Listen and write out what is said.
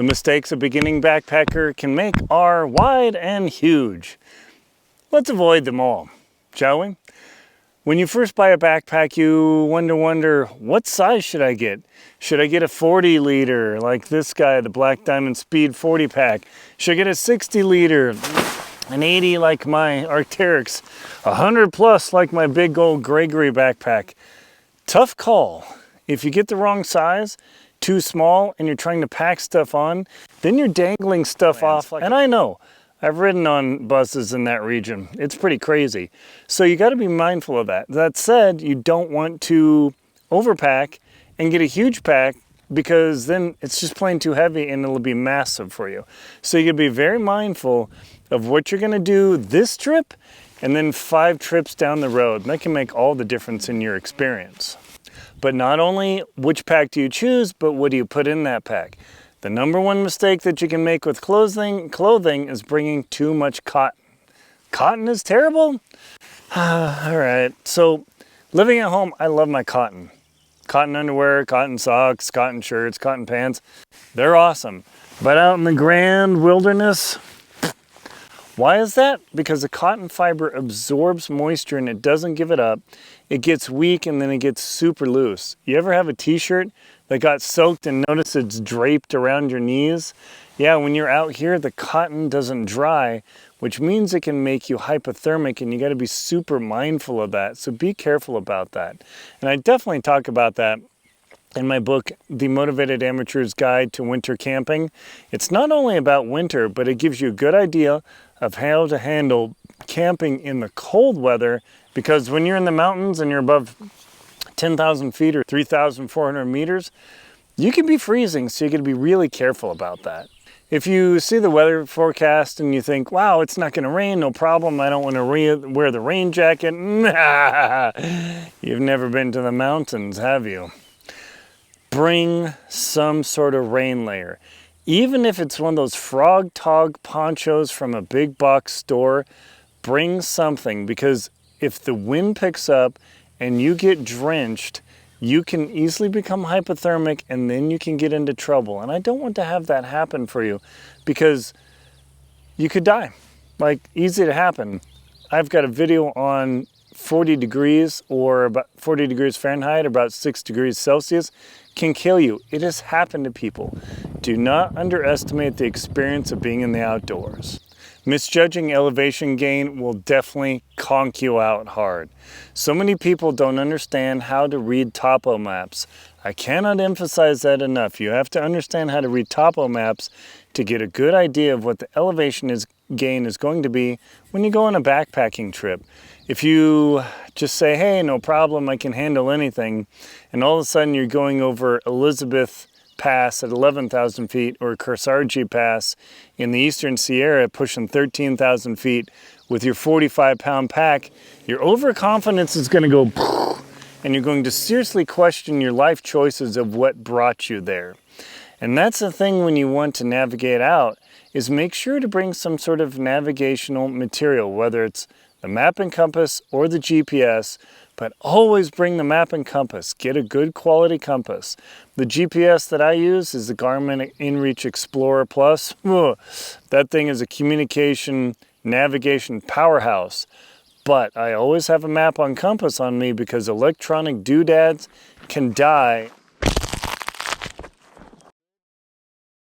The mistakes a beginning backpacker can make are wide and huge. Let's avoid them all, shall we? When you first buy a backpack, you wonder, what size should I get? Should I get a 40 liter like this guy, the Black Diamond Speed 40 pack? Should I get a 60 liter, an 80 like my Arc'teryx, 100 plus like my big old Gregory backpack? Tough call. If you get the wrong size, too small, and you're trying to pack stuff on, then you're dangling stuff off. And I know, I've ridden on buses in that region. It's pretty crazy. So you got to be mindful of that. That said, you don't want to overpack and get a huge pack, because then it's just plain too heavy and it'll be massive for you. So you got to be very mindful of what you're going to do this trip and then 5 trips down the road. And that can make all the difference in your experience. But not only which pack do you choose, but what do you put in that pack? The number one mistake that you can make with clothing is bringing too much cotton. Cotton is terrible? All right, so living at home, I love my cotton. Cotton underwear, cotton socks, cotton shirts, cotton pants. They're awesome. But out in the grand wilderness, why is that? Because the cotton fiber absorbs moisture and it doesn't give it up. It gets weak and then it gets super loose. You ever have a t-shirt that got soaked and notice it's draped around your knees? Yeah, when you're out here, the cotton doesn't dry, which means it can make you hypothermic, and you got to be super mindful of that. So be careful about that. And I definitely talk about that in my book, The Motivated Amateur's Guide to Winter Camping. It's not only about winter, but it gives you a good idea of how to handle camping in the cold weather, because when you're in the mountains and you're above 10,000 feet or 3,400 meters, you can be freezing, so you got to be really careful about that. If you see the weather forecast and you think, wow, it's not going to rain, no problem, I don't want to wear the rain jacket. You've never been to the mountains, have you? Bring some sort of rain layer. Even if it's one of those frog tog ponchos from a big box store, bring something, because if the wind picks up and you get drenched, you can easily become hypothermic and then you can get into trouble. And I don't want to have that happen for you, because you could die. Like, easy to happen. I've got a video on 40 degrees or about 40 degrees Fahrenheit, about 6 degrees Celsius, can kill you. It has happened to people. Do not underestimate the experience of being in the outdoors. Misjudging elevation gain will definitely conk you out hard. So many people don't understand how to read topo maps. I cannot emphasize that enough. You have to understand how to read topo maps to get a good idea of what the elevation gain is going to be when you go on a backpacking trip. If you just say, hey, no problem, I can handle anything, and all of a sudden you're going over Elizabeth Pass at 11,000 feet or Kearsarge Pass in the Eastern Sierra pushing 13,000 feet with your 45-pound pack, your overconfidence is going to go and you're going to seriously question your life choices of what brought you there. And that's the thing when you want to navigate out, is make sure to bring some sort of navigational material, whether it's the map and compass or the GPS, but always bring the map and compass. Get a good quality compass. The GPS that I use is the Garmin InReach Explorer Plus. That thing is a communication navigation powerhouse. But I always have a map on compass on me, because electronic doodads can die